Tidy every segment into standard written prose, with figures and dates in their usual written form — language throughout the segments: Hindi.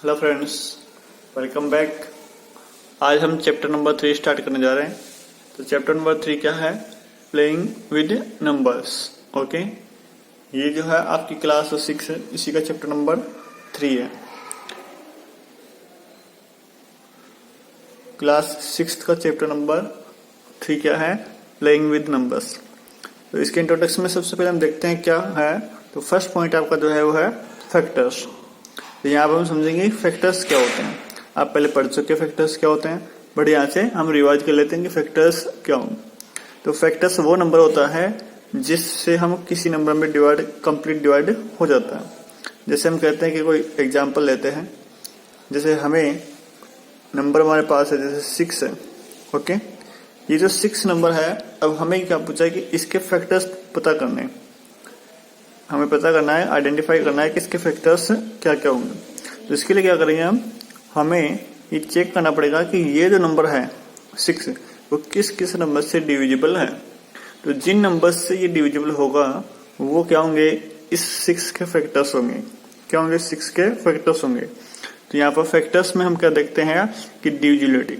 Hello friends, welcome back. आज हम चैप्टर नंबर 3 स्टार्ट करने जा रहे हैं। तो चैप्टर नंबर 3 क्या है? Playing with numbers. ओके, ये जो है आपकी क्लास 6 है, इसी का चैप्टर नंबर 3 है। क्लास 6 का चैप्टर नंबर 3 क्या है? Playing with numbers. तो इसके इंट्रोडक्शन में सबसे पहले हम देखते हैं क्या है। तो फर्स्ट पॉइंट आपका जो है वो है फैक्टर्स। तो यहाँ पर हम समझेंगे फैक्टर्स क्या होते हैं। आप पहले पढ़ चुके फैक्टर्स क्या होते हैं, बट यहाँ से हम रिवाइज कर लेते हैं कि फैक्टर्स क्या हों। तो फैक्टर्स वो नंबर होता है जिससे हम किसी नंबर में कंप्लीट डिवाइड हो जाता है। जैसे हम कहते हैं कि कोई एग्जाम्पल लेते हैं, जैसे हमें नंबर हमारे पास है जैसे 6 है। ओके, ये जो 6 नंबर है, अब हमें क्या पूछा है कि इसके फैक्टर्स पता करने, हमें पता करना है, आइडेंटिफाई करना है कि इसके फैक्टर्स क्या क्या होंगे। तो इसके लिए क्या करेंगे हमें ये चेक करना पड़ेगा कि ये जो नंबर है 6 वो किस किस नंबर से डिविजिबल है। तो जिन नंबर से ये डिविजिबल होगा वो क्या होंगे, इस 6 के फैक्टर्स होंगे। क्या होंगे? 6 के फैक्टर्स होंगे। तो यहाँ पर फैक्टर्स में हम क्या देखते हैं कि डिविजिबिलिटी।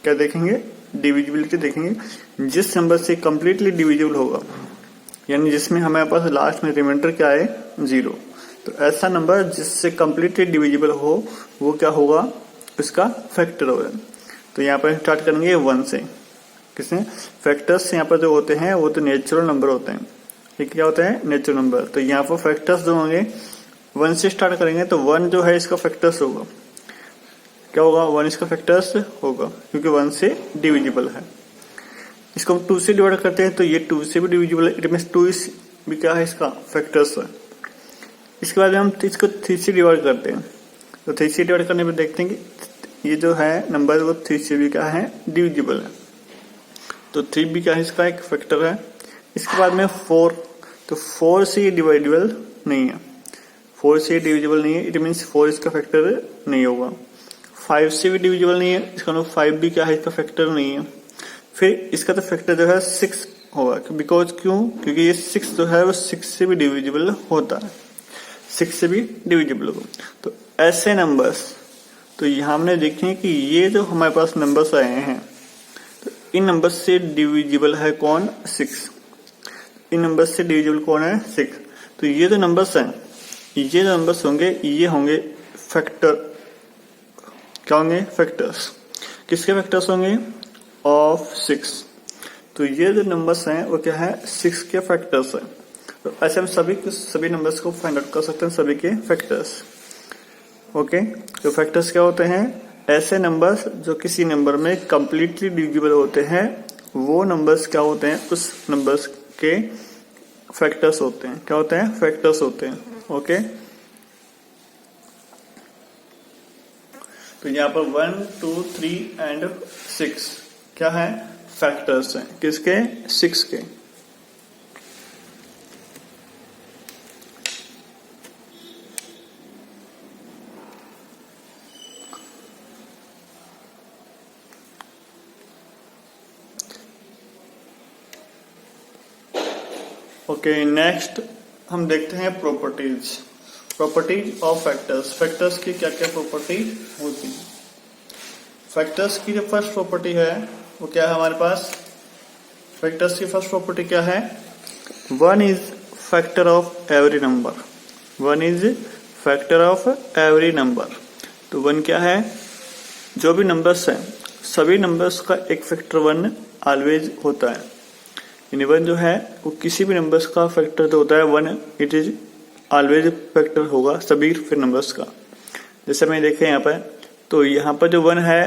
क्या देखेंगे? डिविजिबिलिटी देखेंगे। जिस नंबर से कंप्लीटली डिविजिबल होगा, यानी जिसमें हमारे पास लास्ट में रिमाइंडर क्या है 0, तो ऐसा नंबर जिससे कंप्लीटली डिविजिबल हो वो क्या होगा, उसका फैक्टर होगा। तो यहाँ पर स्टार्ट करेंगे 1 से। किसने? फैक्टर्स यहाँ पर जो होते हैं वो तो नेचुरल नंबर होते हैं। ये क्या होते हैं? Natural number. तो यहाँ पर फैक्टर्स जो होंगे 1 से स्टार्ट करेंगे, तो 1 जो है इसका फैक्टर्स होगा। क्या होगा? 1 इसका फैक्टर्स होगा क्योंकि 1 से डिविजिबल है। इसको हम 2 से डिवाइड करते हैं तो ये 2 से भी डिविजिबल है। इट मींस 2 भी क्या है, इसका फैक्टर्स है। इसके बाद हम इसको 3 से डिवाइड करते हैं। तो 3 से डिवाइड करने पर देखते हैं कि ये जो है नंबर वो 3 से भी क्या है, डिविजिबल है। तो 3 भी क्या है, इसका एक फैक्टर है। इसके बाद में 4, तो 4 से ये डिवाइडेबल नहीं है। 4 से डिविजिबल नहीं है, इट मीन्स 4 इसका फैक्टर नहीं होगा। 5 से भी डिविजिबल नहीं है, इसका 5 भी क्या है, इसका फैक्टर नहीं है। फिर इसका तो फैक्टर जो है 6 होगा। बिकॉज क्यों? क्योंकि ये 6 जो है वो 6 से भी डिविजिबल होता है। 6 से भी डिविजिबल होगा। तो ऐसे नंबर्स, तो यहाँ हमने देखे कि ये जो हमारे पास नंबर्स आए हैं, तो इन नंबर्स से डिविजिबल है कौन? 6। इन नंबर्स से डिविजिबल कौन है? 6। तो ये जो नंबर्स हैं, ये जो नंबर्स होंगे ये होंगे फैक्टर। क्या होंगे? फैक्टर्स। किसके फैक्टर्स होंगे? ऑफ 6। तो ये जो नंबर्स हैं वो क्या है? 6 के फैक्टर्स हैं। तो ऐसे हम सभी नंबर्स को फाइंड आउट कर सकते हैं, सभी के फैक्टर्स। ओके, तो फैक्टर्स क्या होते हैं? ऐसे नंबर्स जो किसी नंबर में कंप्लीटली डिविजिबल होते हैं, वो नंबर्स क्या होते हैं? उस नंबर्स के फैक्टर्स होते हैं। क्या होते हैं? फैक्टर्स होते हैं। ओके, तो यहाँ पर 1, 2, 3 एंड 6 क्या है? फैक्टर्स हैं। किसके? 6 के। ओके, नेक्स्ट हम देखते हैं properties. Properties of factors. Factors की क्या क्या प्रॉपर्टी होती है? फैक्टर्स की जो फर्स्ट प्रॉपर्टी है वो क्या है हमारे पास? फैक्टर्स की फर्स्ट प्रॉपर्टी क्या है? 1 is factor of every number. 1 is factor of every number. तो 1 क्या है? जो भी नंबर्स हैं सभी नंबर्स का एक फैक्टर 1 ऑलवेज होता है। यानी 1 जो है वो किसी भी नंबर्स का फैक्टर जो होता है 1, इट इज ऑलवेज फैक्टर होगा सभी फिर नंबर्स का। जैसे मैं देखें यहाँ पर, तो यहाँ पर जो 1 है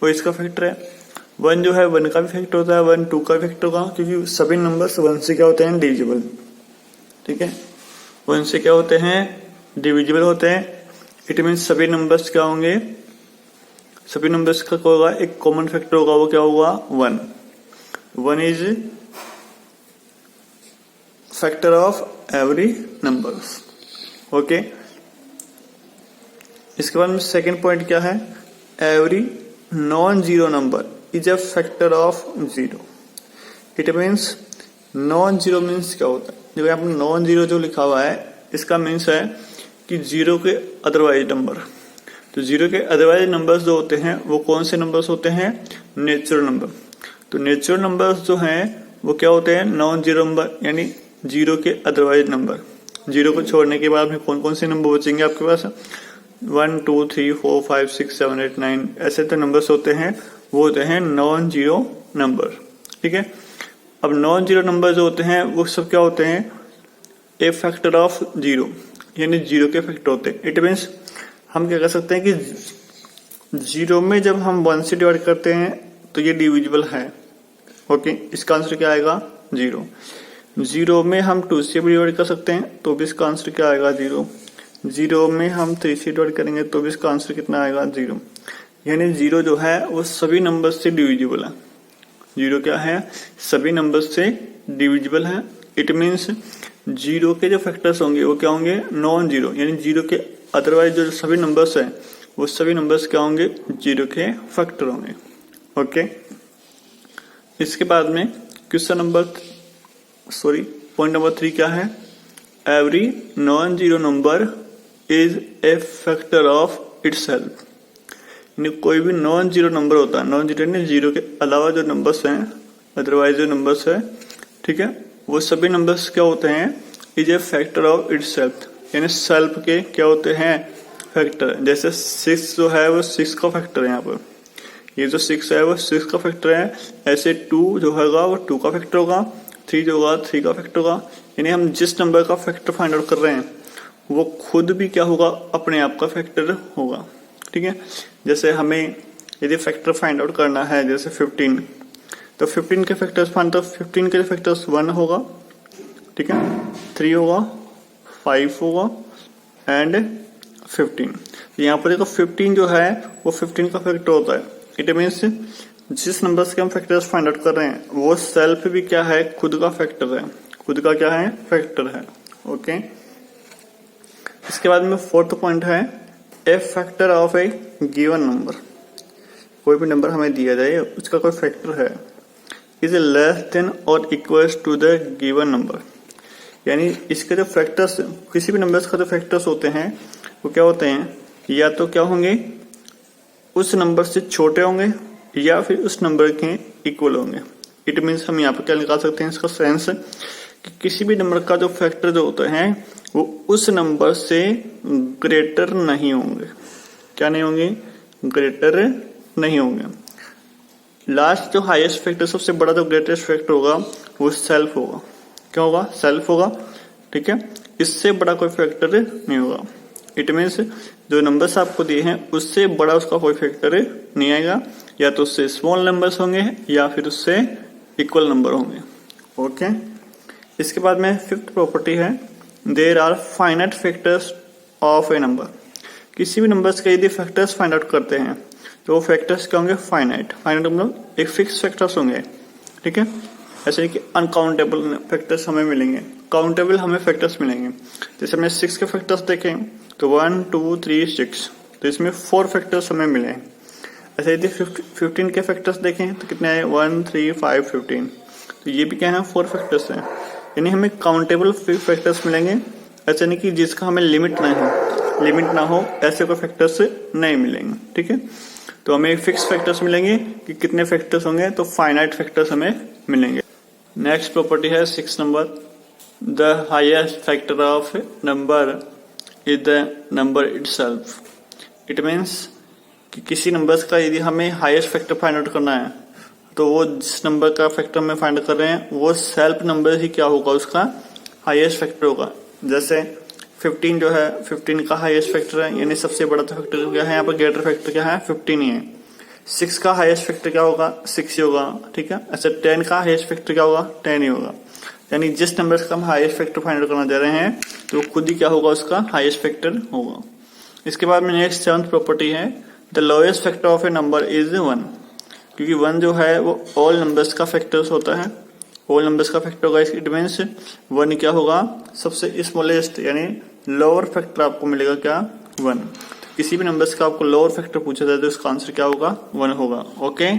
वो इसका फैक्टर है। 1 जो है 1 का भी फैक्टर होता है, 1 2 का भी फैक्टर होगा, क्योंकि सभी नंबर्स 1 से क्या होते हैं? डिविजिबल। ठीक है, 1 से क्या होते हैं? डिविजिबल होते हैं। इट मीन्स सभी नंबर्स क्या होंगे? सभी नंबर्स का क्या होगा? एक कॉमन फैक्टर होगा, वो क्या होगा? 1। 1 is factor of every numbers. Okay, इसके बाद में सेकेंड पॉइंट क्या है? Every non zero number is a factor of 0। It means non zero means क्या होता है? जो यहाँ पर नॉन जीरो जो लिखा हुआ है इसका मीन्स है कि 0 के अदरवाइज नंबर। तो जीरो के अदरवाइज नंबर्स जो होते हैं वो कौन से नंबर्स होते हैं? Natural number. तो नेचुरल नंबर्स जो हैं वो क्या होते हैं? नॉन जीरो नंबर, यानी जीरो के अदरवाइज नंबर। जीरो को छोड़ने के बाद में कौन कौन से नंबर बचेंगे आपके पास? 1 2 3 4 5 6 7 8 9 ऐसे तो नंबर्स होते हैं, वो होते हैं नॉन जीरो नंबर। ठीक है, अब नॉन जीरो नंबर जो होते हैं वो सब क्या होते हैं? ए फैक्टर ऑफ जीरो, यानी जीरो के फैक्टर होते हैं। इट मीन्स हम क्या कर सकते हैं कि जीरो में जब हम 1 से डिवाइड करते हैं तो ये डिविजिबल है। ओके, इसका आंसर क्या आएगा? जीरो। जीरो में हम 2 से भी डिवाइड कर सकते हैं तो भी इसका आंसर क्या आएगा? जीरो। जीरो में हम 3 से डिवाइड करेंगे तो भी इसका आंसर कितना आएगा? जीरो। यानी जीरो जो है वो सभी नंबर से डिविजिबल है। जीरो क्या है? सभी नंबर से डिविजिबल है। इट मीन्स जीरो के जो फैक्टर्स होंगे वो क्या होंगे? नॉन जीरो, यानी जीरो के अदरवाइज जो सभी नंबर्स हैं वो सभी नंबर्स क्या होंगे? जीरो के फैक्टर होंगे। ओके, इसके बाद में पॉइंट नंबर 3 क्या है? Every non zero number is a factor of itself. यानी कोई भी नॉन जीरो नंबर होता है, नॉन जीरो यानी जीरो के अलावा जो नंबर्स हैं, अदरवाइज जो नंबर्स है, ठीक है, वो सभी नंबर्स क्या होते हैं? Is a factor of itself, यानी सेल्फ के क्या होते हैं? फैक्टर। जैसे 6 जो है वो 6 का फैक्टर है, यहाँ पर ये जो 6 है वो 6 का फैक्टर है। ऐसे 2 जो होगा वो 2 का फैक्टर होगा, 3 जो होगा 3 का फैक्टर होगा। यानी हम जिस नंबर का फैक्टर फाइंड आउट कर रहे हैं वो खुद भी क्या होगा? अपने आप का फैक्टर होगा। ठीक है, जैसे हमें यदि फैक्टर फाइंड आउट करना है जैसे 15, तो 15 के फैक्टर्स फाइंड, तो 15 के फैक्टर्स 1 होगा, ठीक है, 3 होगा, 5 होगा एंड 15। यहाँ पर देखो 15 जो है वो 15 का फैक्टर होता है। इट मीन्स जिस नंबर के हम फैक्टर्स फाइंड आउट कर रहे हैं वो सेल्फ भी क्या है? खुद का फैक्टर है, खुद का क्या है? फैक्टर है। ओके, इसके बाद में 4th पॉइंट है a factor of a given number. कोई भी नंबर हमें दिया जाए उसका कोई फैक्टर है, इज लेस देन और equals to the given number. यानी इसके जो फैक्टर्स, किसी भी नंबर्स का जो फैक्टर्स होते हैं वो क्या होते हैं? या तो क्या होंगे? उस नंबर से छोटे होंगे या फिर उस नंबर के इक्वल होंगे। इट मीन्स हम यहाँ पर क्या निकाल सकते हैं? इसका सेंस कि किसी भी नंबर का जो फैक्टर जो होते हैं वो उस नंबर से ग्रेटर नहीं होंगे। क्या नहीं होंगे? ग्रेटर नहीं होंगे। लास्ट जो हाईएस्ट फैक्टर, सबसे बड़ा जो ग्रेटेस्ट फैक्टर होगा वो सेल्फ होगा। क्या होगा? सेल्फ होगा। ठीक है, इससे बड़ा कोई फैक्टर नहीं होगा। इट मीन्स जो नंबर्स आपको दिए हैं उससे बड़ा उसका कोई फैक्टर नहीं आएगा, या तो उससे स्मॉल नंबर्स होंगे या फिर उससे इक्वल नंबर होंगे। ओके, इसके बाद में 5th प्रॉपर्टी है there are finite factors of a number. किसी भी नंबर्स के यदि फैक्टर्स फाइंड आउट करते हैं तो वो फैक्टर्स क्या होंगे? फाइनाइट। फाइनाइट मतलब एक फिक्स फैक्टर्स होंगे। ठीक है, ऐसे नहीं कि अनकाउंटेबल फैक्टर्स हमें मिलेंगे, काउंटेबल हमें फैक्टर्स मिलेंगे। जैसे हमने 6 के फैक्टर्स देखें तो 1 2 3 6, तो इसमें 4 फैक्टर्स हमें मिले हैं। ऐसे यदि 15 के फैक्टर्स देखें तो कितने आए? 1 3 5 15, तो ये भी क्या है? 4 फैक्टर्स हैं। यानी हमें काउंटेबल फैक्टर्स मिलेंगे। ऐसे नहीं कि जिसका हमें लिमिट ना हो ऐसे कोई फैक्टर्स नहीं मिलेंगे। ठीक है, तो हमें फिक्स फैक्टर्स मिलेंगे कि कितने फैक्टर्स होंगे, तो फाइनाइट फैक्टर्स हमें मिलेंगे। नेक्स्ट प्रॉपर्टी है 6 number, the highest factor of number is the number itself. It means कि किसी नंबर्स का यदि हमें हाईएस्ट फैक्टर फाइंड आउट करना है तो वो जिस नंबर का फैक्टर में फाइंड कर रहे हैं वो सेल्फ नंबर ही क्या होगा? उसका हाईएस्ट फैक्टर होगा। जैसे 15 जो है 15 का हाईएस्ट फैक्टर है, यानी सबसे बड़ा तो फैक्टर क्या है? यहाँ पर ग्रेटर फैक्टर क्या है? 15 ही है। 6 का हाईएस्ट फैक्टर क्या होगा? 6 ही होगा। ठीक है, ऐसे 10 का हाईएस्ट फैक्टर क्या होगा? 10 ही होगा। यानी जिस नंबर का हम हाईएस्ट फैक्टर फाइंड आउट करना चाह रहे हैं तो खुद ही क्या होगा? उसका हाईएस्ट फैक्टर होगा। इसके बाद में नेक्स्ट 7th प्रॉपर्टी है the lowest factor of a number is 1। क्योंकि 1 जो है वो ऑल नंबर्स का फैक्टर्स होता है, ऑल नंबर्स का फैक्टर होगा। इट मीन्स 1 क्या होगा? सबसे स्मॉलेस्ट, यानी लोअर फैक्टर आपको मिलेगा क्या? 1। किसी भी नंबर्स का आपको लोअर फैक्टर पूछा जाए तो इसका आंसर क्या होगा? 1 होगा। ओके।